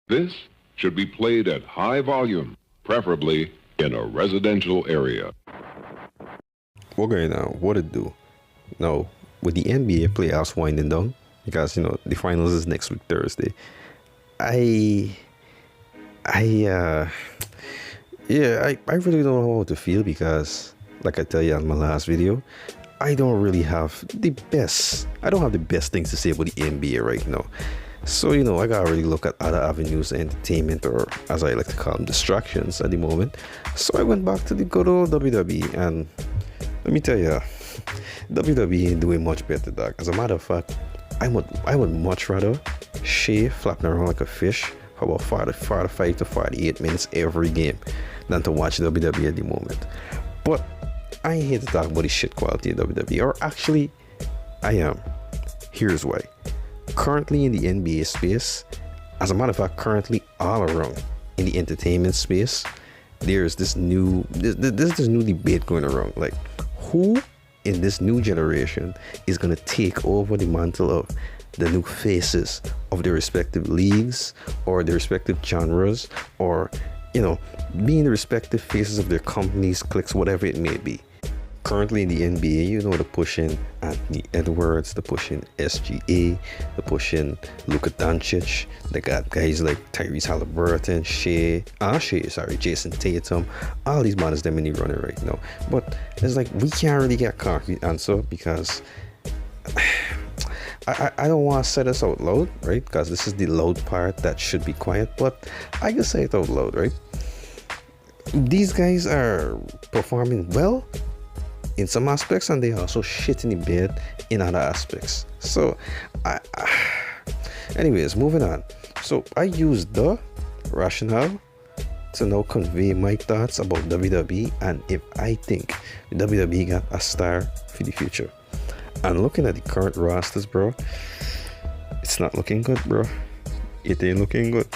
This should be played at high volume, preferably in a residential area. Okay, now what it do? Now, with the NBA playoffs winding down, because the finals is next week Thursday. I, I, yeah, I really don't know how to feel because, like I tell you on my last video, I don't really have the best. I don't have the best things to say about the NBA right now. So I gotta really look at other avenues of entertainment, or as I like to call them, distractions at the moment. So I went back to the good old WWE, and let me tell you, WWE ain't doing much better, dog. As a matter of fact, I would much rather Shea flapping around like a fish for about 45 to 48 minutes every game than to watch WWE at the moment. But I ain't here to talk about the shit quality of WWE, or actually, I am. Here's why. Currently in the NBA space, as a matter of fact, currently all around in the entertainment space, there's this new debate going around. Like, who in this new generation is gonna take over the mantle of the new faces of their respective leagues or their respective genres, or being the respective faces of their companies, cliques, whatever it may be. Currently in the NBA, they're pushing Anthony Edwards, they're pushing SGA, they're pushing Luka Doncic. They got guys like Tyrese Halliburton, Jason Tatum. All these models them in the running right now. But it's like we can't really get a concrete answer because I don't want to say this out loud, right? Because this is the loud part that should be quiet, but I can say it out loud, right? These guys are performing well in some aspects, and they also shit in the bed in other aspects. So, anyways, moving on. So I used the rationale to now convey my thoughts about WWE and if I think WWE got a star for the future. And looking at the current rosters, bro, it's not looking good, bro. It ain't looking good.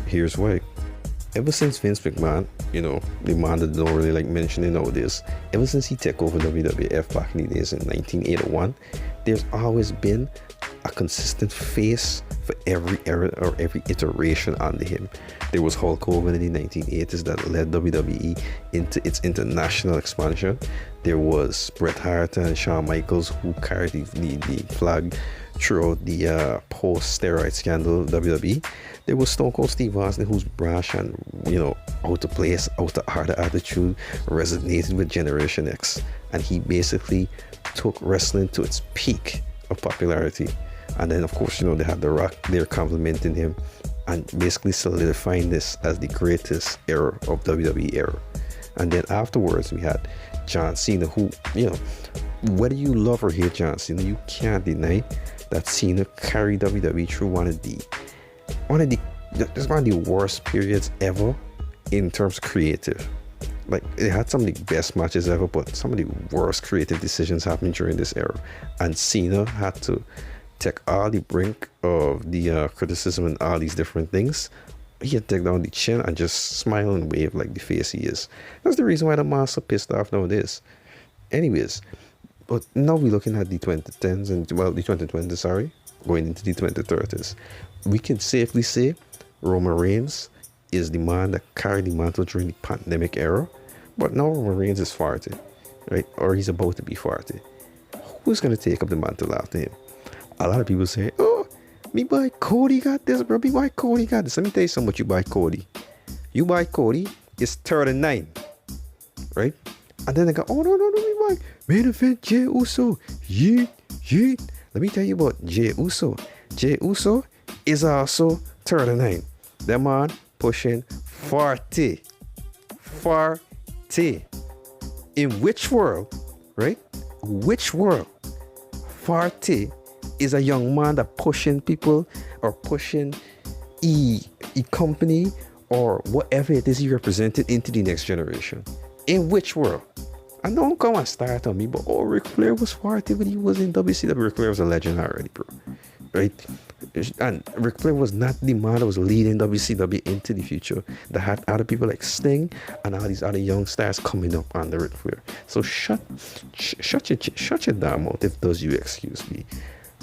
Here's why. Ever since Vince McMahon, the man that don't really like mentioning nowadays, ever since he took over WWF back in the days in 1981, there's always been a consistent face for every era or every iteration under him. There was Hulk Hogan in the 1980s that led WWE into its international expansion. There was Bret Hart and Shawn Michaels who carried the flag throughout the post-steroid scandal WWE. There was Stone Cold Steve Austin, who's brash and out of place, out of order attitude resonated with Generation X, and he basically took wrestling to its peak of popularity. And then of course they had The Rock there complimenting him and basically solidifying this as the greatest era of WWE era. And then afterwards we had John Cena, who whether you love or hate John Cena, you can't deny that Cena carried WWE through one of the worst periods ever in terms of creative. Like, it had some of the best matches ever, but some of the worst creative decisions happened during this era. And Cena had to take all the brink of the criticism and all these different things. He had to take down the chin and just smile and wave like the face he is. That's the reason why the man's so pissed off nowadays. Anyways, but now we're looking at the 2010s and, well, the 2020s, sorry, going into the 2030s. We can safely say Roman Reigns is the man that carried the mantle during the pandemic era. But now Roman Reigns is 40, right? Or he's about to be 40. Who's going to take up the mantle after him? A lot of people say, oh, me boy Cody got this, bro. Me boy Cody got this. Let me tell you something about you boy Cody. You boy Cody is 39, right? And then they go, oh, no, me boy. Main event, Jey Uso. Yeet. Let me tell you about Jey Uso. Jey Uso is also 39. That man pushing 40. 40. In which world, right? Which world? 40 is a young man that pushing people or pushing a company or whatever it is he represented into the next generation. In which world? And don't come and start on me, but Ric Flair was 40 when he was in WCW. Ric Flair was a legend already, bro. Right? And Ric Flair was not the man that was leading WCW into the future. That had other people like Sting and all these other young stars coming up under Ric Flair. So shut your damn mouth, if those you excuse me.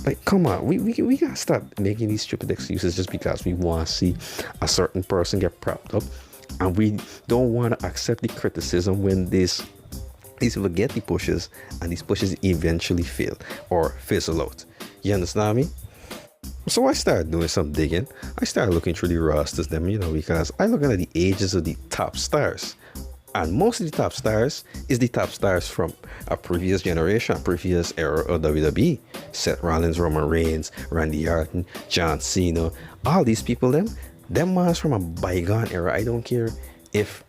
Like, come on, we gotta stop making these stupid excuses just because we want to see a certain person get propped up, and we don't want to accept the criticism when these people get the pushes, and these pushes eventually fail or fizzle out. You understand me? So I started doing some digging. I started looking through the rosters, them, because I looking at the ages of the top stars. And most of the top stars is the top stars from a previous generation, a previous era of WWE. Seth Rollins, Roman Reigns, Randy Orton, John Cena, all these people, them mans from a bygone era. I don't care if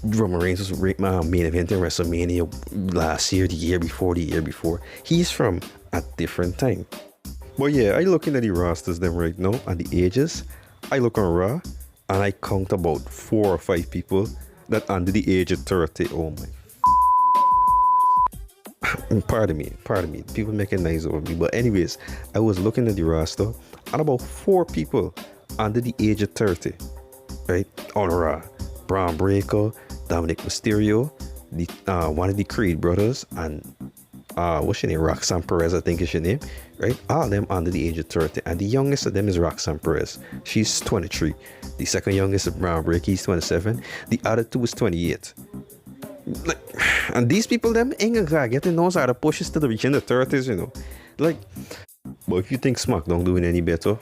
Roman Reigns was main event in WrestleMania last year, the year before. He's from a different time. But yeah, I looking at the rosters them right now and the ages. I look on Raw and I count about 4 or 5 people that under the age of 30. Oh my. Pardon me. People making nice over me. But anyways, I was looking at the roster and about 4 people under the age of 30. Right? On Raw. Braun Breaker, Dominic Mysterio, one of the Creed brothers, and what's your name? Roxanne Perez, I think is your name, right? All of them under the age of 30, and the youngest of them is Roxanne Perez. She's 23. The second youngest is Braun Breaker, he's 27. The other 2 is 28. Like, and these people, them ain't gonna get in those other pushes to the reaching the 30s, Like, but if you think SmackDown doing any better,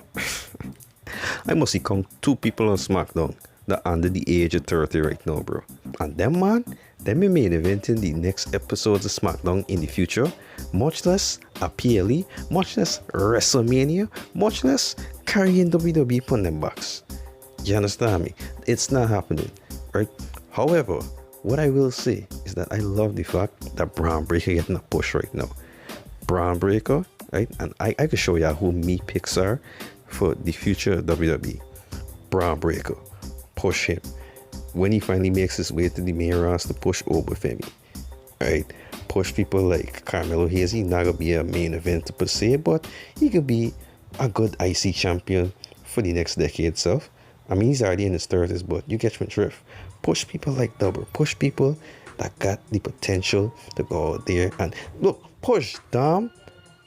I must see come 2 people on SmackDown that under the age of 30 right now, bro. And them, man, them be main eventing the next episodes of SmackDown in the future, much less a PLE, much less WrestleMania, much less carrying WWE upon them backs. You understand me? It's not happening, right? However, what I will say is that I love the fact that Braun Breaker getting a push right now. Braun Breaker, right? And I can show you who me picks are for the future of WWE. Braun Breaker. Push him. When he finally makes his way to the main roster, push over Femi. Right? Push people like Carmelo Hayes. He's not going to be a main event per se, but he could be a good IC champion for the next decade itself. I mean, he's already in his 30s, but you get my drift. Push people like Double. Push people that got the potential to go out there and look, push Dom,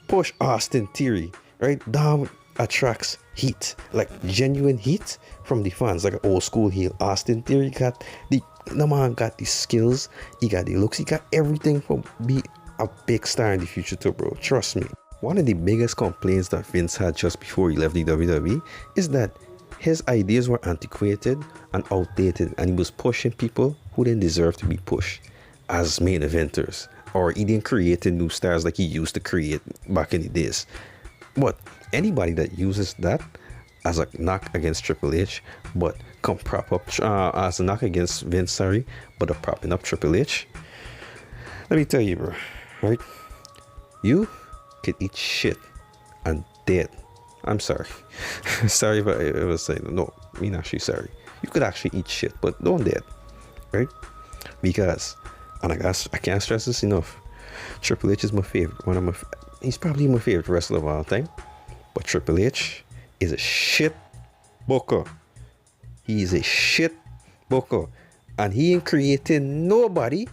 push Austin Theory. Right? Dom attracts heat, like genuine heat from the fans, like an old school heel. Austin Theory got the man got the skills, he got the looks, he got everything for be a big star in the future too, bro. Trust me. One of the biggest complaints that Vince had just before he left the WWE is that his ideas were antiquated and outdated, and he was pushing people who didn't deserve to be pushed as main eventers, or he didn't create new stars like he used to create back in the days. But anybody that uses that as a knock against Triple H, but come prop up as a knock against Vince, but a propping up Triple H, let me tell you, bro, right? You could eat shit and dead. I'm sorry. Sorry if I was saying no. I mean, actually, sorry. You could actually eat shit, but don't dead, right? Because, and I can't stress this enough. Triple H is my favorite. He's probably my favorite wrestler of all time. But Triple H is a shit booker. He is a shit booker. And he ain't creating nobody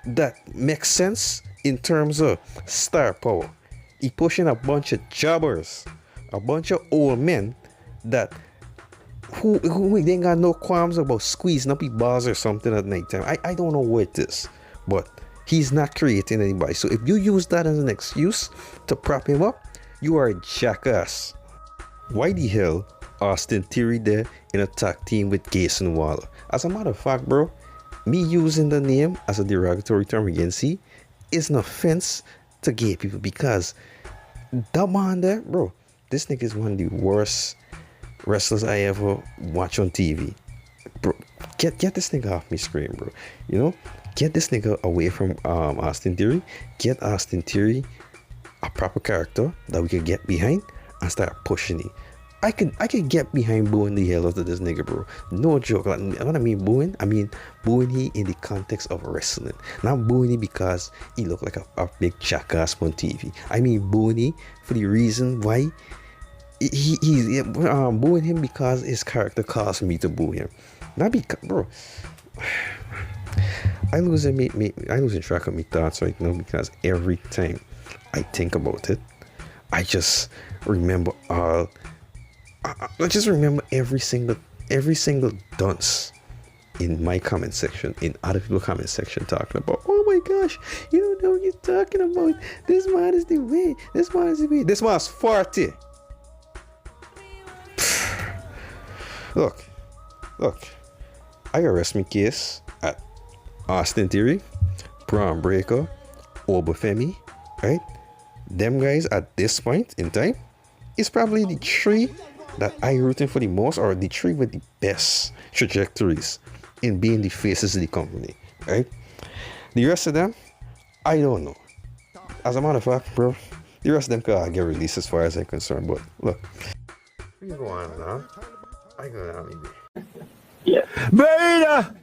that makes sense in terms of star power. He pushing a bunch of jobbers, a bunch of old men that who ain't got no qualms about squeezing up his balls or something at night time. I don't know what it is, but he's not creating anybody. So if you use that as an excuse to prop him up, you are a jackass. Why the hell Austin Theory there in a tag team with Grayson Waller? As a matter of fact, bro, me using the name as a derogatory term against he is an offense to gay people, because that man there, bro, this nigga is one of the worst wrestlers I ever watch on TV. Bro, get this nigga off me screen, bro. You know, get this nigga away from Austin Theory. Get Austin Theory a proper character that we could get behind and start pushing it. I could get behind booing the hell out of this nigga, bro. No joke. Like, what I mean booing he in the context of wrestling. Not booing he because he looked like a big jackass on TV. I mean booing he for the reason why he's booing him, because his character caused me to boo him. Not because, bro. I losing track of my thoughts right now, because every time I think about it, I just remember I just remember every single dunce in my comment section, in other people's comment section, talking about, oh my gosh, you don't know what you're talking about. This man is the way. This man is the way. This man's 40. Look, I arrest my case at Austin Theory, Braun Breaker, Obafemi, right? Them guys at this point in time is probably the three that I rooting for the most, or the three with the best trajectories in being the faces of the company, right? The rest of them, I don't know. As a matter of fact, bro, the rest of them could get released as far as I'm concerned. But look, we go on now. I go down maybe. Yeah. Beta!